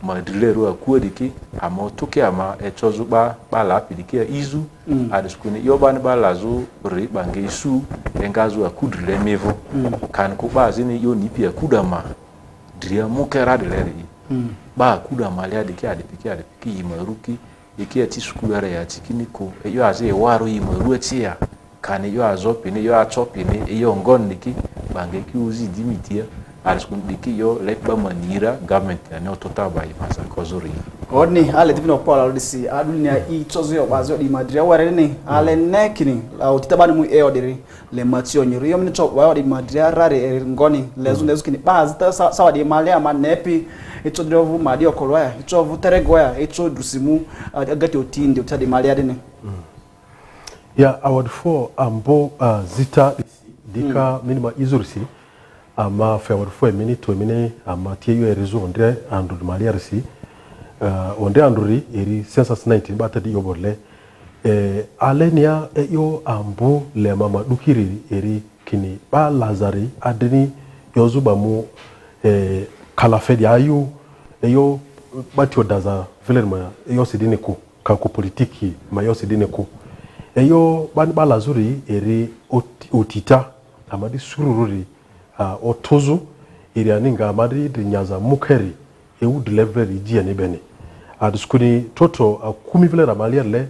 madilero akuodiki amotoke ama echozuba bala pidikia izu adiskuni yobani balazu ri bangesu engazu akudrile mevo kan kubazini yo nipi akudama dria mukera dileri ba akudama lia diki adipiki yimaruki iki atisukuyare ya chikiniko yo aze waro yimaru etia kan yo azopini yo achopini yo ngonniki bangeki uzi dimitia aliskundiki yo lekba manira government ya ototaba imasa kozuri odni ale divino pola odisi adunia I chozo yo bazo di madria warene ale nekini utitabani mu eodiri le matio nyiri yo mnicho wa di madria rare ngoni lezu kini bazita sawa di malia manepi icho drovu madio kolwa icho vuteregoya icho dusimu agati otindi utadi malia dine ya award for ambo zita dika minima izurisi ama fawar fo mini to mini ama tie yo rezo onde andu malia risi onde anduri eri census 19 batadi yoborle alenia yo ambo le mama dukiri eri kini ba lazari adini yozuba mu kalafedi ayu yo batio daza velerma yo sidine ku ka ku politiki ma yo sidine ku eyo ba lazuri eri otita amadi surururi otozo iri aninga amadi dinyaza mukeri eu delivery dia ne bene adiskuni toto akumi vile ramalia le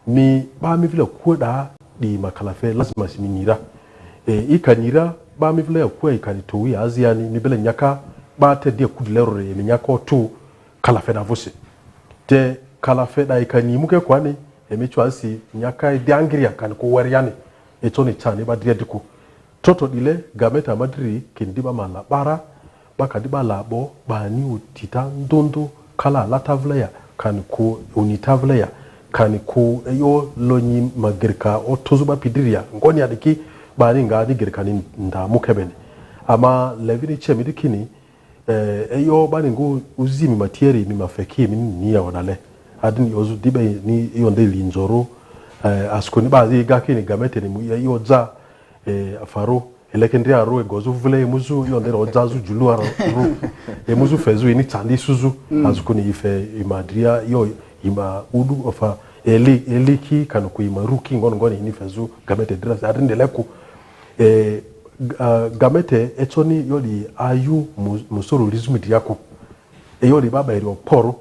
mi ba mi vile kuda di makalafe lazima siminira ikanyira ba mi vile kwa ikanitowi aziani mi bele nyaka ba te dia kudlero re minyako to kala fe da vose te kala fe da ikani muke kwani emichwansi nyaka idiangiria kan ko wariane etoni chani ba dia diko toto dile gameta madri kindiba mala bara bakadiba labo bani utita ndondo kala latavleya kan ko unitavleya kan ko eyo lonyi magerka otozuba pidiria ngoni adiki bani ngadi gerkani nda mukebene ama levini chemi dikini eyo bani ngo uzimi matieri mi mafeki mi ni ya wadale adini ozu dibe ni yonde linzoro askoni bazi gakini gamete ni eyo za afaro elekendri aro egozu vule muzu yonde ozazu julu aro muzu fezu ini tandi suzu azukuni ife imadria yo ima udu ofa eliki kanu imaruki ngoni ini fezu gamete dress adinde leku gamete etoni yoli ayu musoro rizumi diako yoli baba eri oporo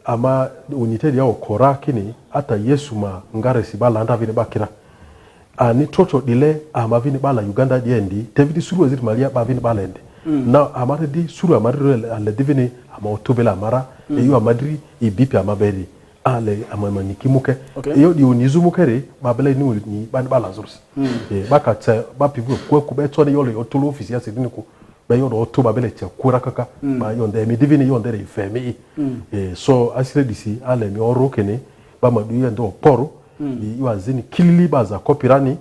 ama unitedi ya okora kini ata Yesu ma ngare sibala anda vini bakira ani toto dile ama vini bala Uganda diendi tevidi suru waziri malia ba vini bala ende na amare di suru amare ale divini ama otobela amara eyo amadri ibipi amaberi ale amamaniki muke eyo di onizumukere babele ni bala zursi bakata bapibu kwa betoni yolo otolo ofisi ya sedini ko ba yodo oto babele che kura kaka ba yonde mi divini yonde re femi so asire disi ale mi oro kene ba madu yendo poro di wazini kilili baza kopirani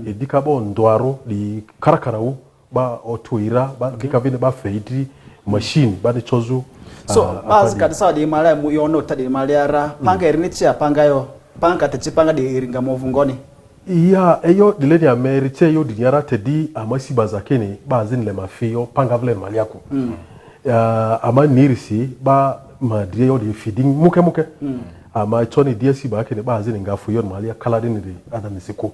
edika bo ndwaro di karakarawu ba otoira ba kikavine ba feidri machine ba de chozu so baz kadisa di mala mu yono tadi maliara panga irinichi apangayo panga techipanga di iringa movungoni iya eyo dileni amerite yo dinyara tedi amasi bazakeni bazin le mafio panga vlen maliako ama nirisi ba madrie yo di feeding muke ama choni DSC ba kene bazin ngafu yo malia kala dini di ada nisiko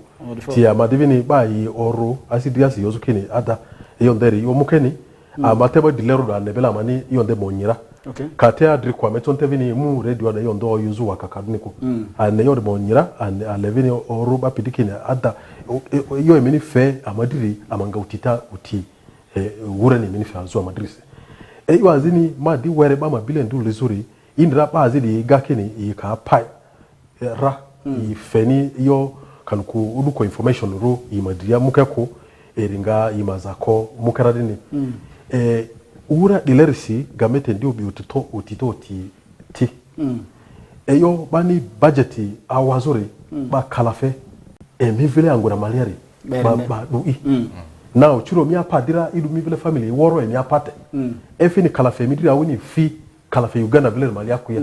ti ama divini ba yi oro asi DSC yo zukeni ada yo nderi yo mukeni ama teba dilero da nebela mani yo nde monyira kate adri kwa metonte vini mu radio na yo ndo yuzu wakakadniko ane yo de monyira ane alevini oro ba pidikini ada yo emini fe amadiri amanga utita uti wure ni emini fe azu amadrise yo azini madi were ba mabile ndu lizuri indra ba azidi gakini yika pai ra ifeni yo kanuku uduko information ro imadria mukeko eringa imazako mukaradini ura dilerisi gamete ndio bi utito ti eyo bani budgeti awazori ba kalafe mivile angura maliari ba dui now chiro mi apadira idu mivile family woro mi apate efini kalafe midira woni fi kalafe Uganda vile mali akuya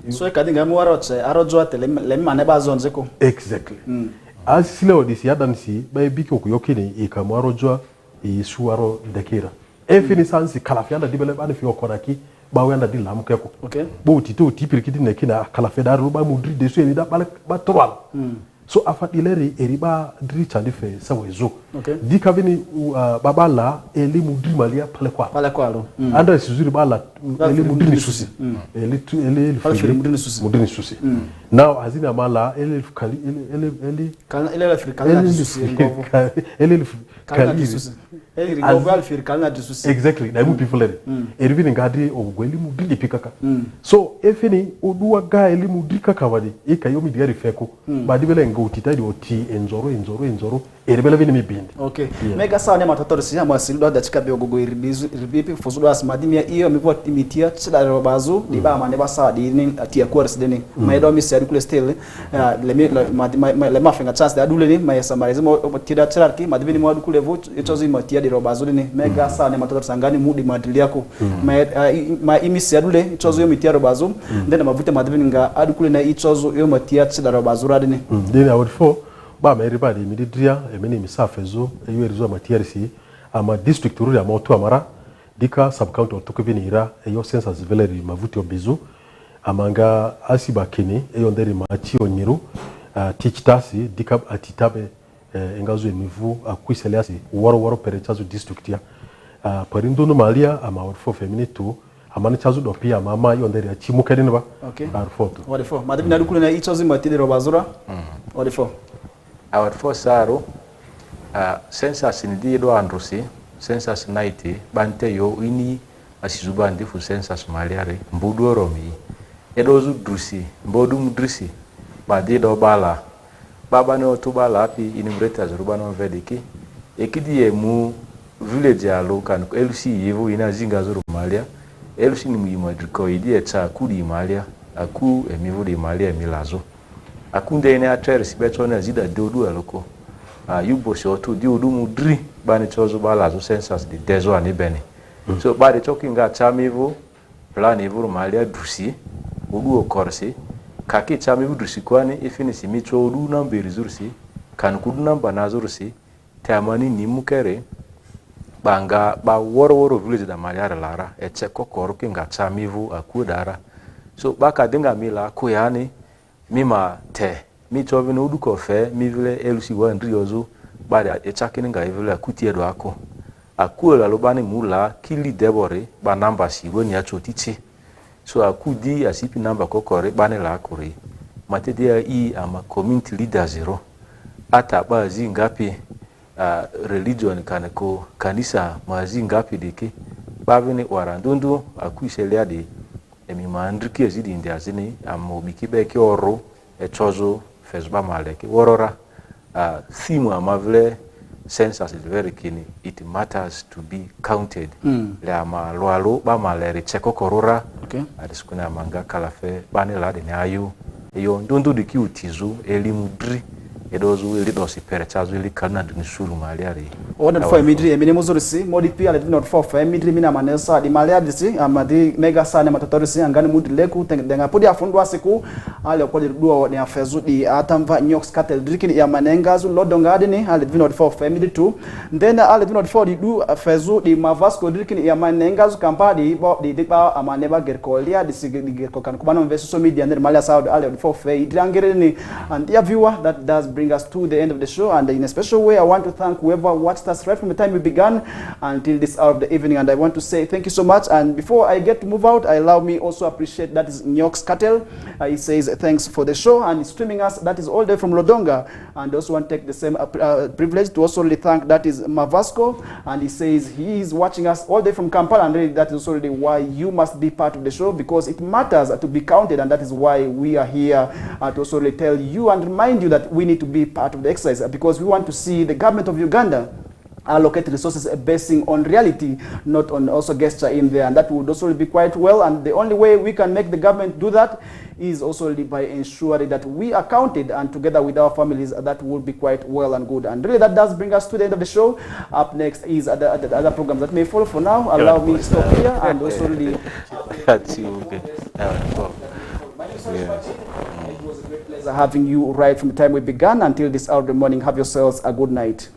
so kadinga mu waroche arojwate le mane bazonze ko exactly as sile odisi yadansi ba biki okuyokini ikamwarojwa isuaro dekira efini sansi kalafianda dibele bani fi okoraki ba wenda dila mukeko bo tito tipirikiti nekina kalafeda ruba mudri desu eni da ba trwal so afadileri eriba dricha ndife sawezo dikavini babala eli mudri malia pale kwalo anda sizuri bala eli mudri susi eli mudri susi now azina mala eli exactly na mu people there erivini ngadi ogweli mudri pikaka so efini oduwa ga eli mudri kakawadi ikayomi diari feko badibele ngutitadi oti enzoro eribele vini mibindi mega sawa matoto sinya mwasiludo da chikabe ogogo iribipi fuzudo asmadimia iyo mipo timitia chida robazu diba mane basa dini atia course deni maedo misi adukule still le mafenga chance da dule ni mayesa marizimo tida charki madivini mwadukule vote itozi matia di robazu deni mega sawa matoto sangani mudi madili yako ma imisi adule itozo yo mitia robazu ndena mavute madivini nga adukule na itozo yo matia chida robazu radini deni award 4 ba everybody mididria emeni misafezo eyo erizo matierisi ama district ruri ama otu amara dika sub county otukuvinira eyo census veleri mavuti obizu amanga asiba kini eyo nderi machi onyiru tichtasi dika atitabe engazo emivu akwiseliasi woro perechazo district ya parindono malia ama orfo feminitu amani chazo dopia mama yo nderi achimukeni ba arfoto orfo madabi nadukule na ichozi matide robazura orfo our first saro census ndi do andrusi census night bante yo ini asizuba ndifu census maliare mbudu oromi edozu drusi mbodu mdrisi badi do bala baba no to bala pi inimretaz rubano vediki ekidi emu village alo kan elsi yivu ina zinga zuru malia elsi ni muimadriko idi eta kudi malia aku emivu di malia emilazo akunde ene atere sibeto na zida dodu aloko yubo shoto di odu mudri bani chozo bala zo census di dezo ani beni so by the talking ga chamivu plan ivu malia drusi odu okorsi kaki chamivu drusi kwani ifinisi micho odu namberi zursi kan kudu namba na zursi tamani ni mukere banga ba woro village da malia lara eche kokoro kinga chamivu akudara so baka dinga mila kuyani mima te mi chovi no duko fe mi vile elusi wa ndriozo bada echakini nga vile akuti edo ako akuola lobani mula kili debore ba number si woni acho titi so akudi asipi number kokore bane la akore matedia I ama community leader zero ata ba zingapi religion kanako kanisa mazi ngapi deke bavini warandundu akuishelia de emi mandriki ezidi ndi azini amobiki beki oro echozo fezba maleke worora theme amavle census is very keen. It matters to be counted le ama loalo ba malere cheko korora adiskuna manga kalafe banela de nayo eyo ndundu diki utizu elimudri edozu elidosi perechazo elikana ndinisuru maliari Order for immediately, Minimuzurisi, Modipi, and not for immediately Mina Manesa, the Maliadisi, Amadi, Mega Sana Matatorisi, and Ganimud Leku, Tengapudia Fundwasiku, I'll call it Duo, the Afezu, the Atamva, New York Scattle, drinking Yamanengazu, Lord Dongadini, I'll be not for family too. Then I'll be not for the Do Fezu, the Mavasco, drinking Yamanengazu, Campadi, Bob, the Dipa, Amaneva Gercolia, the Sigicocan Kubanon versus media, and then Malia South, I'll for Fay, Drangerini, and dear viewer, that does bring us to the end of the show. And in a special way, I want to thank whoever watched us right from the time we began until this hour of the evening, and I want to say thank you so much. And before I get to move out, allow me also appreciate that is New York's Cartel. He says thanks for the show and streaming us. That is all day from Lodonga, and also want to take the same privilege to also really thank that is Mavasco, and he says he is watching us all day from Kampala, and really that is also really why you must be part of the show, because it matters to be counted, and that is why we are here to also really tell you and remind you that we need to be part of the exercise, because we want to see the government of Uganda allocate resources basing on reality, not on also gesture in there, and that would also be quite well. And the only way we can make the government do that is also by ensuring that we are counted, and together with our families, that will be quite well and good. And really that does bring us to the end of the show. Up next is other programs that may follow. For now, allow me to stop here and also really it was a great pleasure having you right from the time we began until this hour of the morning. Have yourselves a good night.